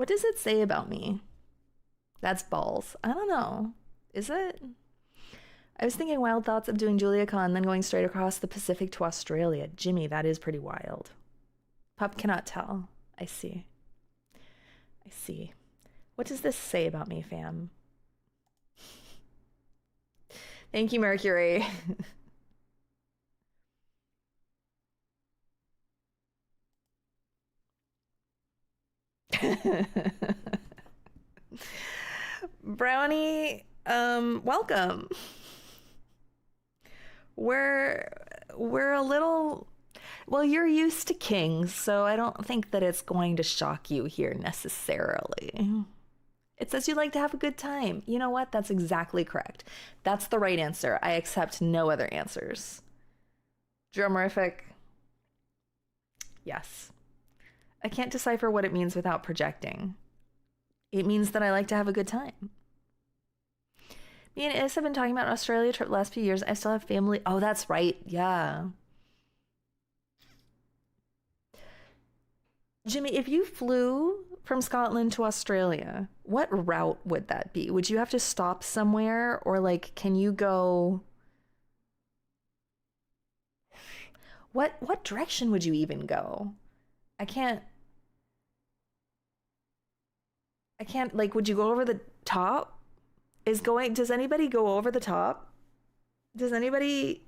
What does it say about me? That's balls. I don't know. Is it? I was thinking wild thoughts of doing JuliaCon, then going straight across the Pacific to Australia. Jimmy, that is pretty wild. Pup cannot tell. I see. I see. What does this say about me, fam? Thank you, Mercury. Brownie, welcome. We're a little, well, you're used to kings, so I don't think that it's going to shock you here necessarily. It says you like to have a good time. You know what? That's exactly correct. That's the right answer. I accept no other answers. Drumerific. Yes. I can't decipher what it means without projecting. It means that I like to have a good time. Me and Is have been talking about an Australia trip the last few years. I still have family. Oh, that's right. Yeah. Jimmy, if you flew from Scotland to Australia, what route would that be? Would you have to stop somewhere, or like, can you go? What direction would you even go? I can't, like, would you go over the top? Does anybody go over the top? Does anybody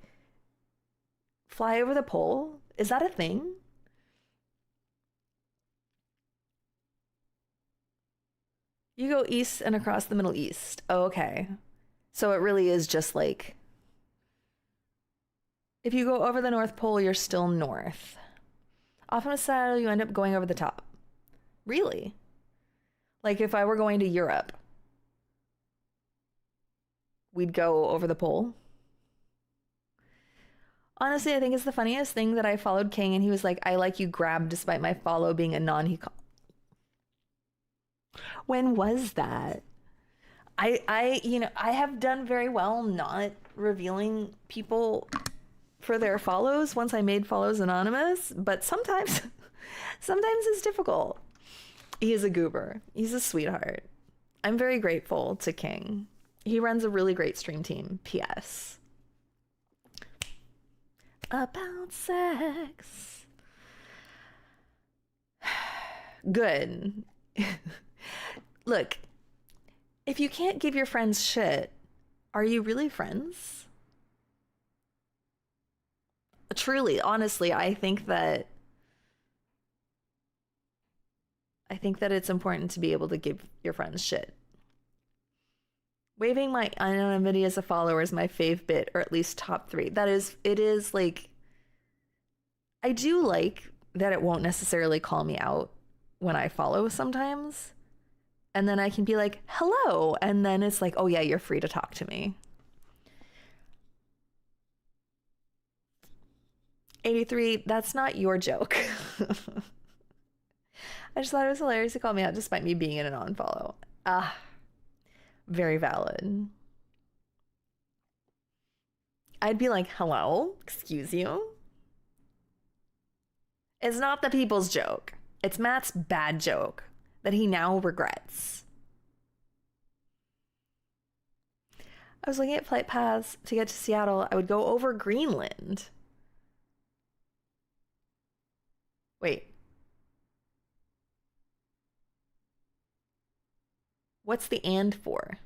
fly over the pole? Is that a thing? You go east and across the Middle East. Oh, okay. So it really is just like, if you go over the North Pole, you're still north. Often with saddle, you end up going over the top. Really? Like if I were going to Europe, we'd go over the pole. Honestly, I think it's the funniest thing that I followed King and he was like, I like you grabbed despite my follow being a non. When was that? I have done very well not revealing people for their follows once I made follows anonymous, but sometimes it's difficult. He is a goober. He's a sweetheart. I'm very grateful to King. He runs a really great stream team. P.S. About sex. Good. Look, if you can't give your friends shit, are you really friends? Truly, honestly, I think that it's important to be able to give your friends shit. Waving my anonymity as a follower is my fave bit, or at least top 3. It is like, I do like that it won't necessarily call me out when I follow sometimes. And then I can be like, hello. And then it's like, oh yeah, you're free to talk to me. 83, that's not your joke. I just thought it was hilarious to call me out despite me being in a non-follow. Very valid. I'd be like, hello, excuse you. It's not the people's joke. It's Matt's bad joke that he now regrets. I was looking at flight paths to get to Seattle. I would go over Greenland. Wait. What's the and for?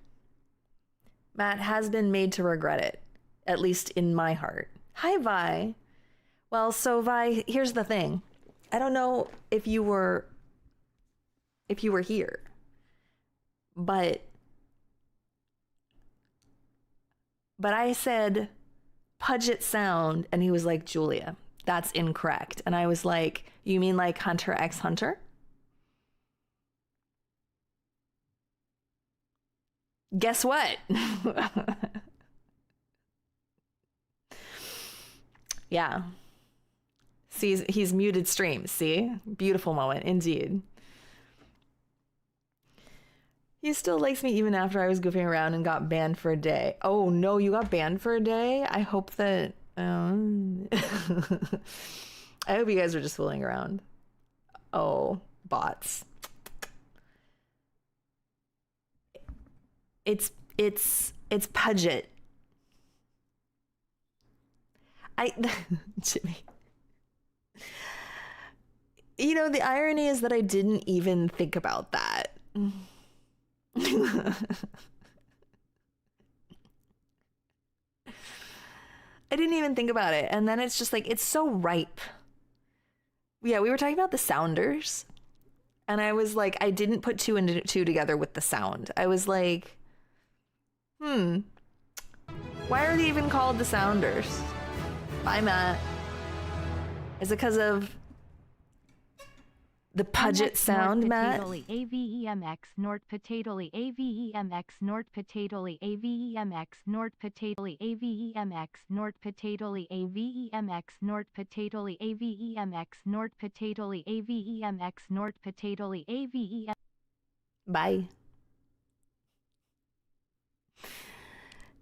Matt has been made to regret it, at least in my heart. Hi, Vi. Well, so Vi, here's the thing. I don't know if you were here, but I said Puget Sound, and he was like, Julia, that's incorrect. And I was like, you mean like Hunter x Hunter? Guess what? Yeah. See, he's muted stream. See? Beautiful moment, indeed. He still likes me even after I was goofing around and got banned for a day. Oh no, you got banned for a day? I hope that... I hope you guys are just fooling around. Oh, bots. It's Pudget. Jimmy. You know, the irony is that I didn't even think about that. I didn't even think about it. And then it's just like, it's so ripe. Yeah, we were talking about the sounders. And I was like, I didn't put two and two together with the sound. I was like, why are they even called the Sounders? Bye, Matt. Is it because of the Pudget sound, Matt? AVEMX Nord Potatoli AVEMX Nord Potatoli AVEMX Nord Potatoli AVEMX Nord Potatoli AVEMX Nord Potatoli AVEMX Nord Potatoli AVEMX Nord Potatoli AVEMX. Bye.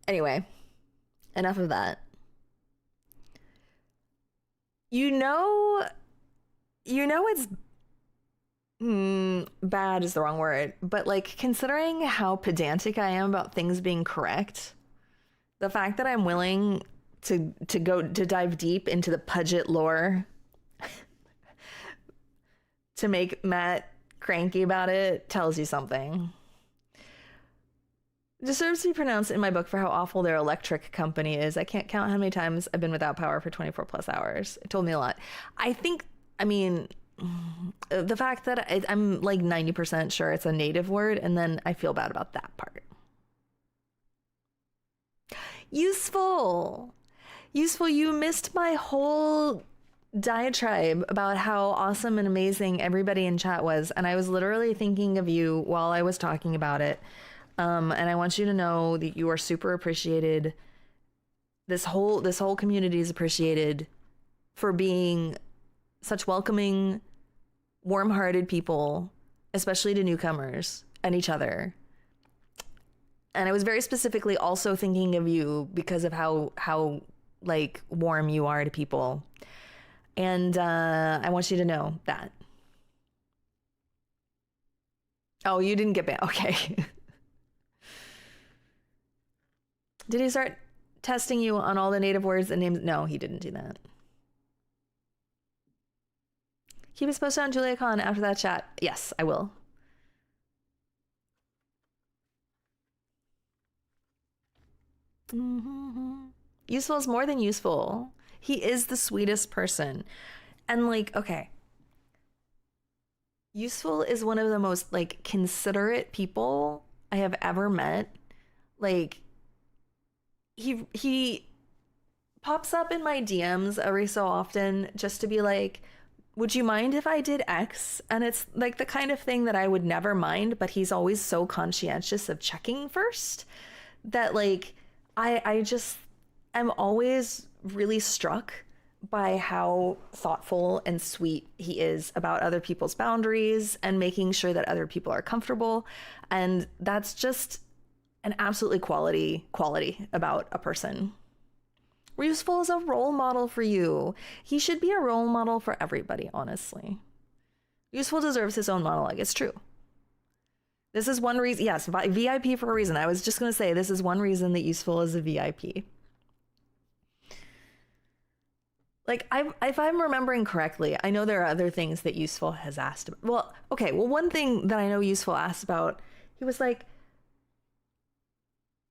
Anyway, enough of that. You know it's bad is the wrong word, but like considering how pedantic I am about things being correct, the fact that I'm willing to dive deep into the Pudget lore to make Matt cranky about it tells you something. It deserves to be pronounced in my book for how awful their electric company is. I can't count how many times I've been without power for 24 plus hours. It told me a lot. I mean, the fact that I'm like 90% sure it's a native word, and then I feel bad about that part. Useful. You missed my whole diatribe about how awesome and amazing everybody in chat was, and I was literally thinking of you while I was talking about it. And I want you to know that you are super appreciated. This whole community is appreciated for being such welcoming, warm-hearted people, especially to newcomers and each other. And I was very specifically also thinking of you because of how like warm you are to people. And I want you to know that. Oh, you didn't get banned. Okay. Did he start testing you on all the native words and names? No, he didn't do that. Keep us posted on JuliaCon after that chat. Yes, I will. Useful is more than useful. He is the sweetest person. And like, okay. Useful is one of the most like considerate people I have ever met. Like, he pops up in my DMs every so often just to be like, would you mind if I did X? And it's like the kind of thing that I would never mind, but he's always so conscientious of checking first that like I just am always really struck by how thoughtful and sweet he is about other people's boundaries and making sure that other people are comfortable. And that's just an absolutely quality about a person. Useful is a role model for you. He should be a role model for everybody, honestly. Useful deserves his own monologue. It's true. This is one reason. Yes, VIP for a reason. I was just going to say this is one reason that Useful is a VIP. Like, if I'm remembering correctly, I know there are other things that Useful has asked about. Well, okay. Well, one thing that I know Useful asked about, he was like,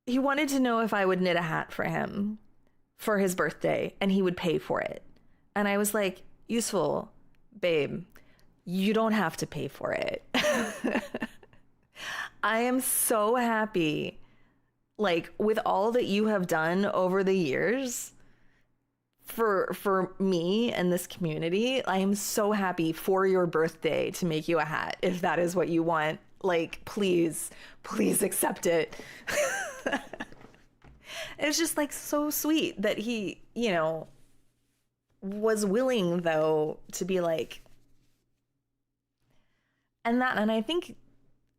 he wanted to know if I would knit a hat for him for his birthday and he would pay for it. And I was like, Useful, babe, you don't have to pay for it. I am so happy, like, with all that you have done over the years for me and this community. I am so happy for your birthday to make you a hat if that is what you want. Like, please accept it. It's just like so sweet that he, you know, was willing though to be like, and I think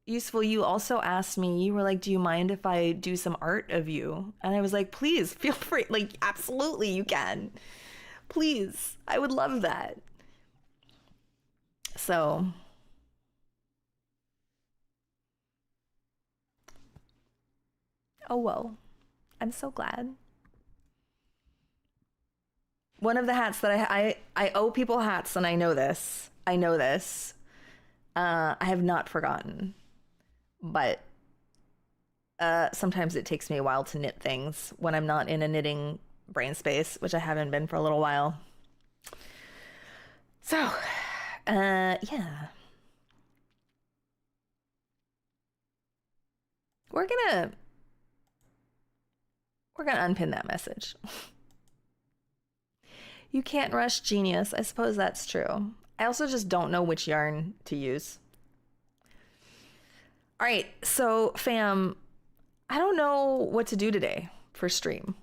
Useful, you also asked me, you were like, do you mind if I do some art of you? And I was like, please feel free. Like, absolutely you can. Please. I would love that. So Oh, well. I'm so glad. One of the hats that I owe people hats, and I know this. I have not forgotten. But sometimes it takes me a while to knit things when I'm not in a knitting brain space, which I haven't been for a little while. So, yeah. We're gonna unpin that message. You can't rush genius. I suppose that's true. I also just don't know which yarn to use. All right, so fam, I don't know what to do today for stream.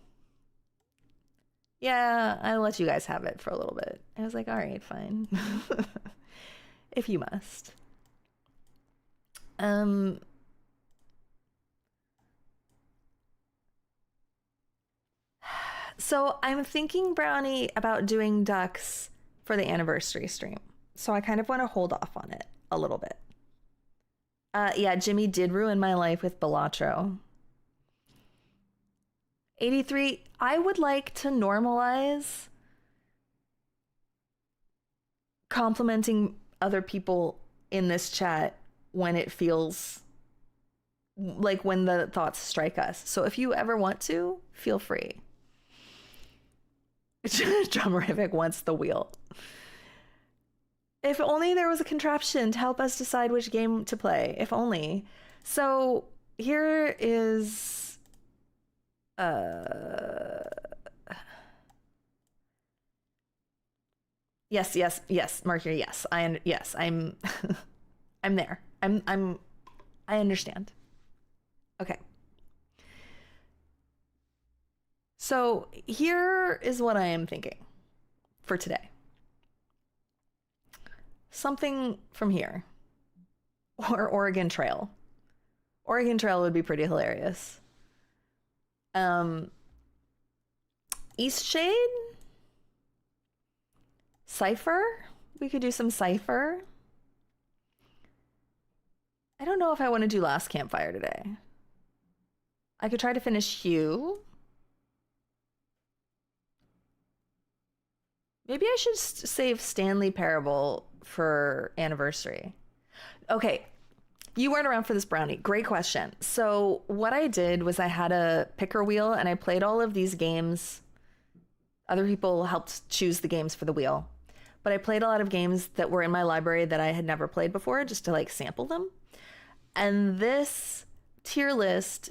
Yeah, I let you guys have it for a little bit. I was like, all right, fine. If you must. So I'm thinking, Brownie, about doing ducks for the anniversary stream. So I kind of want to hold off on it a little bit. Yeah, Jimmy did ruin my life with Balatro. 83, I would like to normalize complimenting other people in this chat when it feels like when the thoughts strike us. So if you ever want to, feel free. Drummerific wants the wheel. If only there was a contraption to help us decide which game to play. If only. So here is yes, Mercury, yes. I'm I'm there. I understand. Okay. So here is what I am thinking for today. Something from here. Or Oregon Trail. Oregon Trail would be pretty hilarious. East Shade? Cypher? We could do some Cypher. I don't know if I want to do Last Campfire today. I could try to finish Hue. Maybe I should save Stanley Parable for anniversary. Okay, you weren't around for this, Brownie. Great question. So what I did was I had a picker wheel and I played all of these games. Other people helped choose the games for the wheel. But I played a lot of games that were in my library that I had never played before, just to like sample them. And this tier list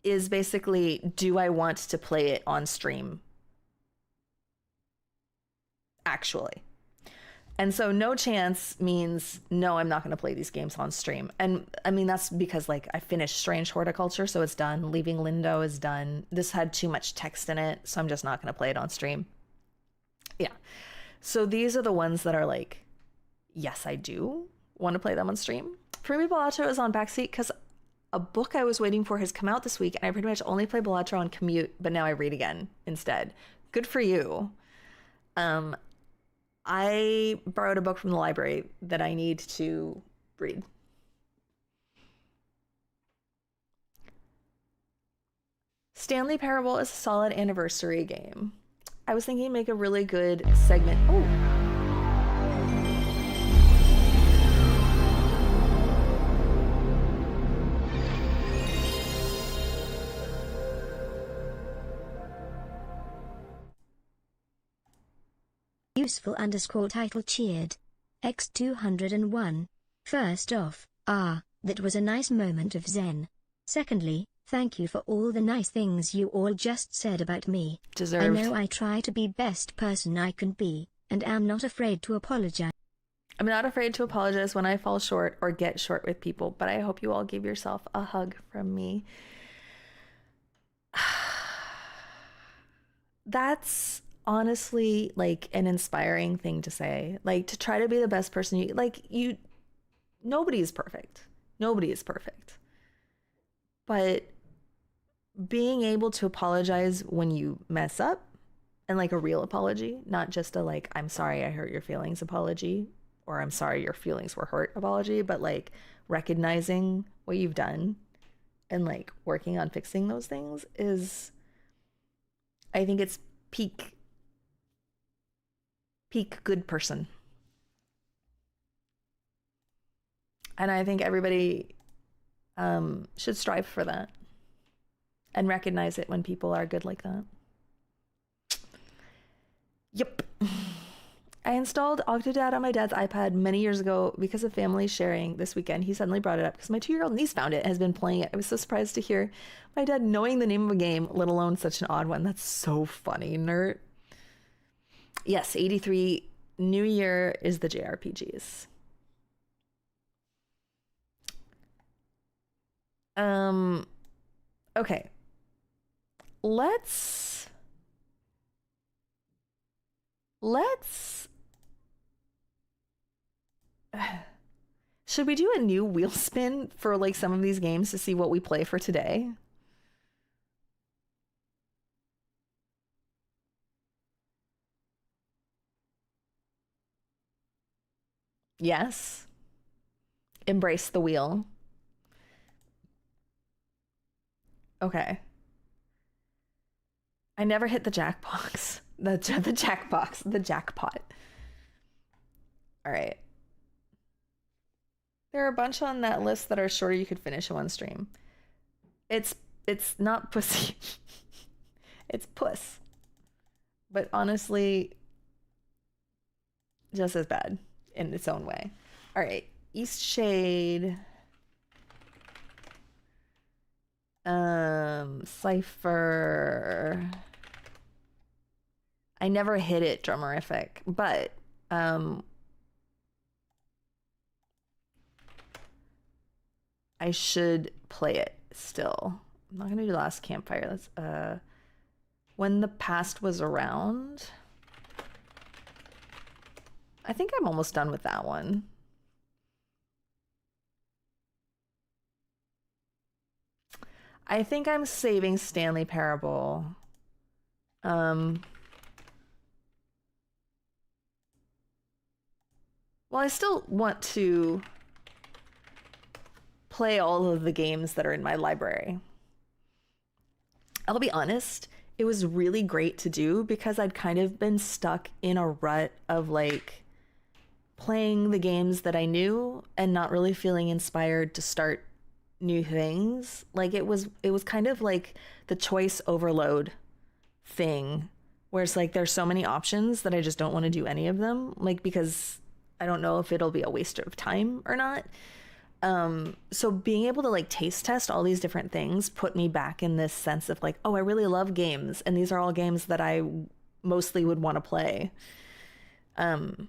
is basically, do I want to play it on stream? Actually. And so no chance means no, I'm not going to play these games on stream. And I mean, that's because like I finished Strange Horticulture, so it's done. Leaving Lindo is done. This had too much text in it, so I'm just not going to play it on stream. Yeah. So these are the ones that are like, yes, I do want to play them on stream. For me, Balatro is on backseat because a book I was waiting for has come out this week, and I pretty much only play Balatro on commute, but now I read again instead. Good for you. I borrowed a book from the library that I need to read. Stanley Parable is a solid anniversary game. I was thinking make a really good segment. Oh. Useful _ title cheered. X201. First off, that was a nice moment of zen. Secondly, thank you for all the nice things you all just said about me. Deserved. I know I try to be best person I can be, and am not afraid to apologize. I'm not afraid to apologize when I fall short or get short with people, but I hope you all give yourself a hug from me. That's honestly like an inspiring thing to say, like to try to be the best person you nobody is perfect, but being able to apologize when you mess up, and like a real apology, not just a like I'm sorry I hurt your feelings apology, or I'm sorry your feelings were hurt apology, but like recognizing what you've done and like working on fixing those things is, I think it's peak good person. And I think everybody should strive for that and recognize it when people are good like that. Yep. I installed Octodad on my dad's iPad many years ago because of family sharing this weekend. He suddenly brought it up because my 2-year-old niece found it and has been playing it. I was so surprised to hear my dad knowing the name of a game, let alone such an odd one. That's so funny, nerd. Yes, 83, New Year is the JRPGs. Okay. Let's should we do a new wheel spin for like some of these games to see what we play for today? Yes. Embrace the wheel. Okay. I never hit the jackbox. The jackbox. The jackpot. All right. There are a bunch on that list that are shorter you could finish in one stream. It's not pussy. It's puss. But honestly, just as bad in its own way. All right. East Shade. Cypher. I never hit it, Drummerific, but I should play it still. I'm not gonna do Last Campfire. That's When the Past Was Around. I think I'm almost done with that one. I think I'm saving Stanley Parable. Well, I still want to play all of the games that are in my library. I'll be honest, it was really great to do because I'd kind of been stuck in a rut of like playing the games that I knew and not really feeling inspired to start new things. Like it was kind of like the choice overload thing where it's like there's so many options that I just don't want to do any of them, like because I don't know if it'll be a waste of time or not. So being able to like taste test all these different things put me back in this sense of like, oh, I really love games and these are all games that I mostly would want to play. So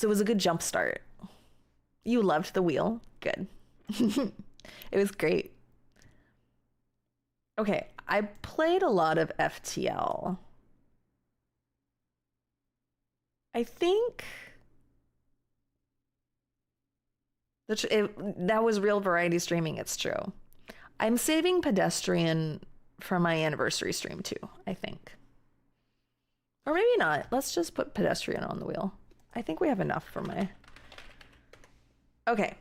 it was a good jump start. You loved the wheel. Good. It was great. Okay, I played a lot of FTL. I think that was real variety streaming, it's true. I'm saving Pedestrian for my anniversary stream too, I think. Or maybe not. Let's just put Pedestrian on the wheel. I think we have enough for my... Okay.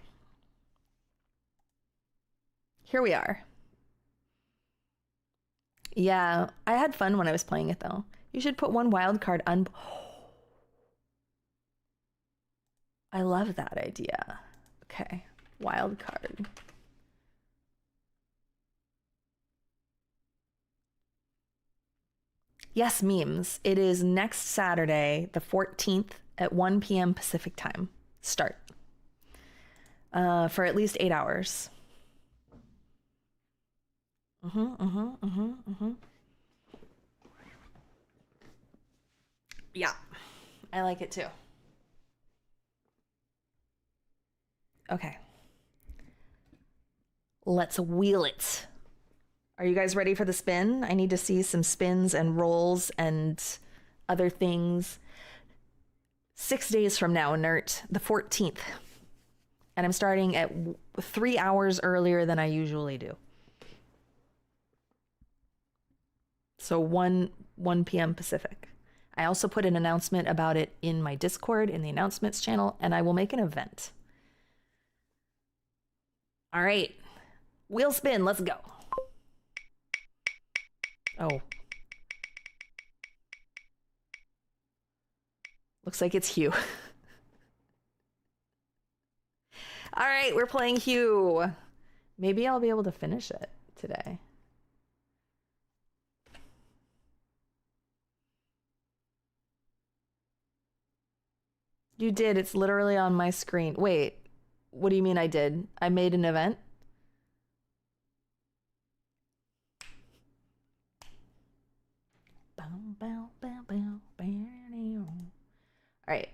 Here we are. Yeah, I had fun when I was playing it though. You should put one wild card on... I love that idea. Okay, wild card. Yes, memes. It is next Saturday, the 14th at 1 p.m. Pacific time. Start. For at least 8 hours. Yeah, I like it too. Okay. Let's wheel it. Are you guys ready for the spin? I need to see some spins and rolls and other things. 6 days from now, Nert, the 14th. And I'm starting at 3 hours earlier than I usually do. So 1 p.m. Pacific. I also put an announcement about it in my Discord, in the announcements channel, and I will make an event. All right. Wheel spin, let's go. Oh. Looks like it's Hugh. All right, we're playing Hugh. Maybe I'll be able to finish it today. You did. It's literally on my screen. Wait, what do you mean I did? I made an event? All right.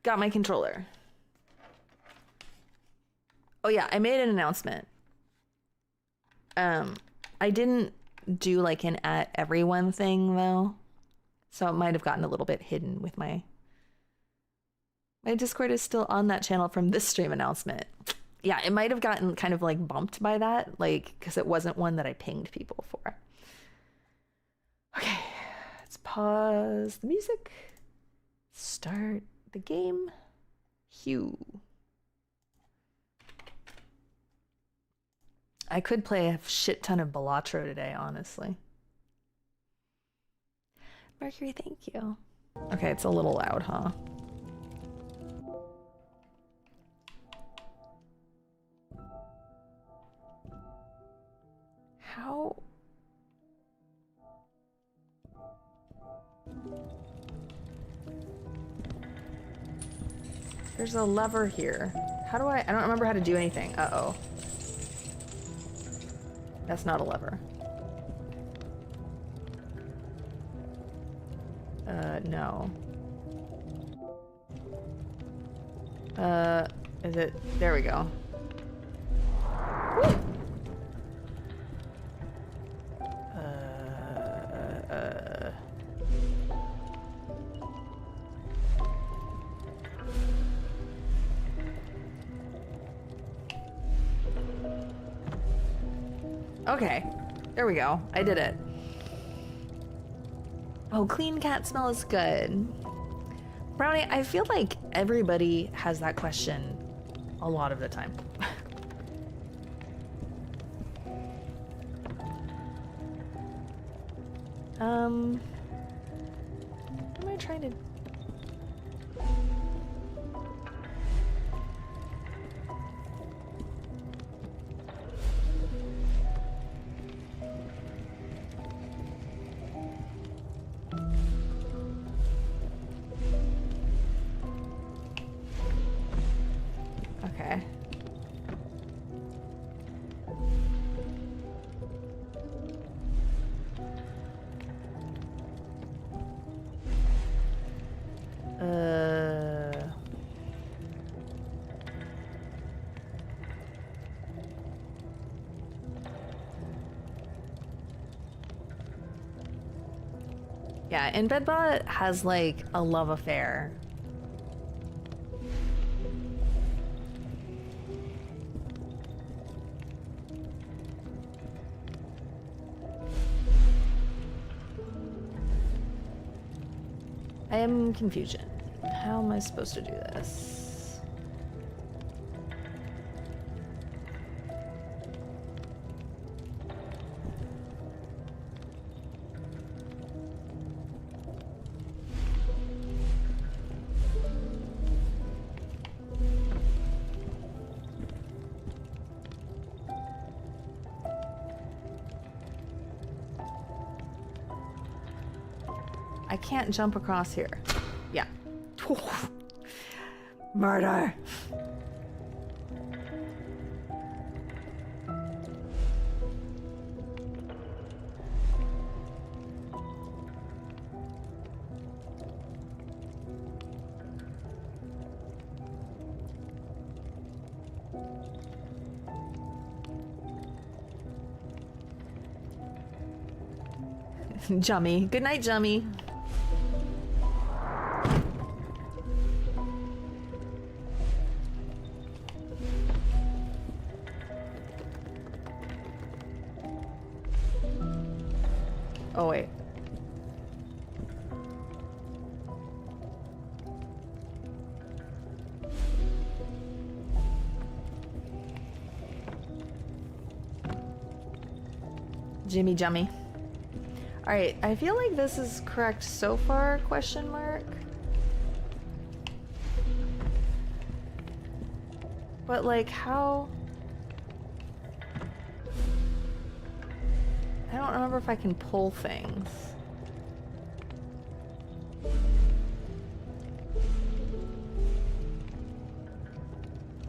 Got my controller. Oh yeah, I made an announcement. I didn't do like an at everyone thing though. So it might have gotten a little bit hidden with my Discord is still on that channel from this stream announcement. Yeah, it might have gotten kind of like bumped by that, like, because it wasn't one that I pinged people for. Okay, let's pause the music. Start the game. Hugh. I could play a shit ton of Balatro today, honestly. Mercury, thank you. Okay, it's a little loud, huh? How? There's a lever here. How do I don't remember how to do anything. Uh-oh. That's not a lever. No. Is it? There we go. Woo! Okay, there we go. I did it. Oh, clean cat smell is good. Brownie, I feel like everybody has that question a lot of the time. What am I trying to... Okay. Yeah, InBedBot has like a love affair. I am confusion. How am I supposed to do this? I can't jump across here. Yeah. Murder. Jummy. Good night, Jummy. Oh, wait. Jimmy Jummy. Alright, I feel like this is correct so far, question mark. But like how... I don't remember if I can pull things.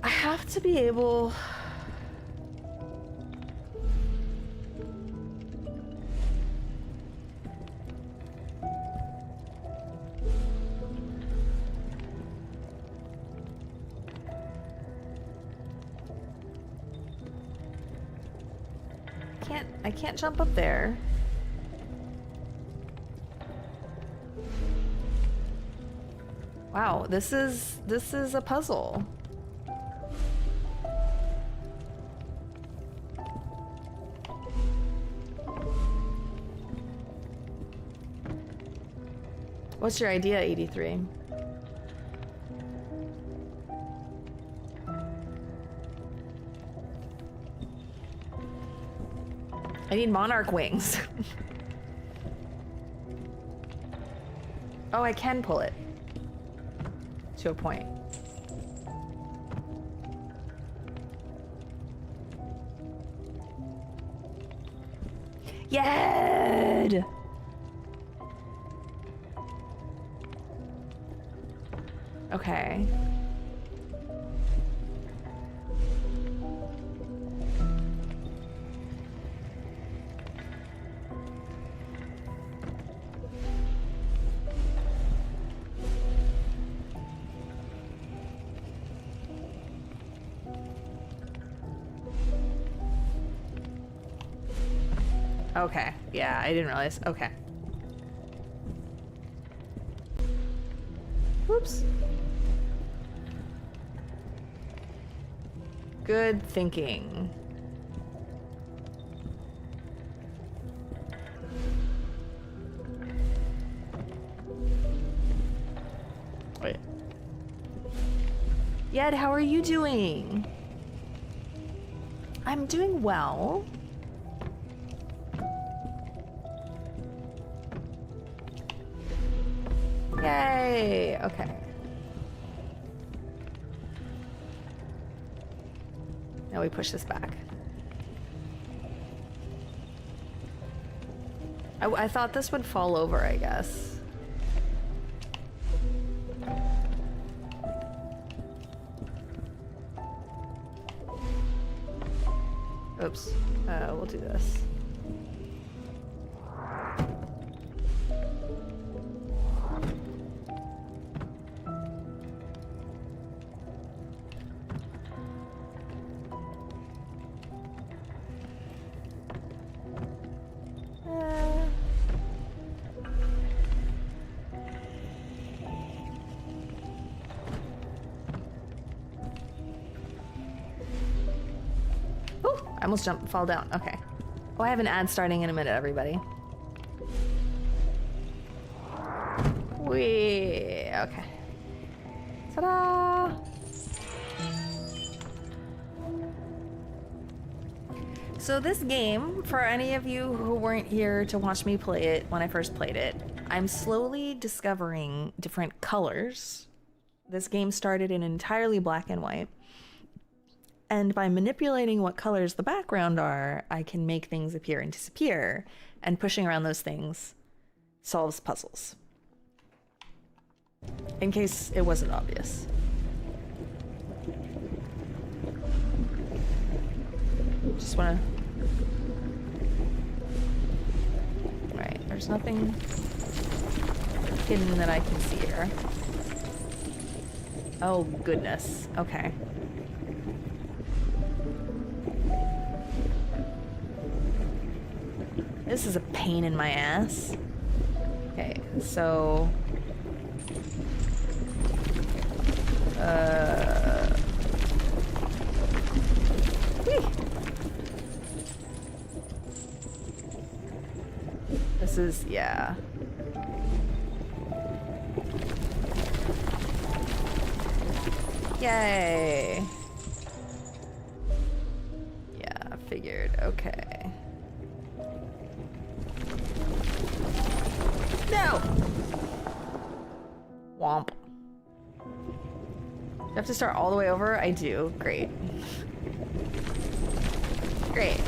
I have to be able... I can't jump up there. Wow, this is a puzzle. What's your idea, 83? I need monarch wings. Oh, I can pull it. To a point. Yed! Okay. Okay, yeah, I didn't realize. Okay. Whoops. Good thinking. Wait. Yed, how are you doing? I'm doing well. Yay! Okay. Now we push this back. I thought this would fall over, I guess. Oops. We'll do this. I almost fall down. Okay. Oh, I have an ad starting in a minute, everybody. Wee. Okay. Ta-da! So this game, for any of you who weren't here to watch me play it when I first played it, I'm slowly discovering different colors. This game started in entirely black and white. And by manipulating what colors the background are, I can make things appear and disappear, and pushing around those things solves puzzles. In case it wasn't obvious. Just wanna... Right, there's nothing hidden that I can see here. Oh, goodness. Okay. This is a pain in my ass. Okay, so... Whee! This is, yeah. Yay! Yeah, figured. Okay. No! Womp. Do I have to start all the way over? I do. Great. Great.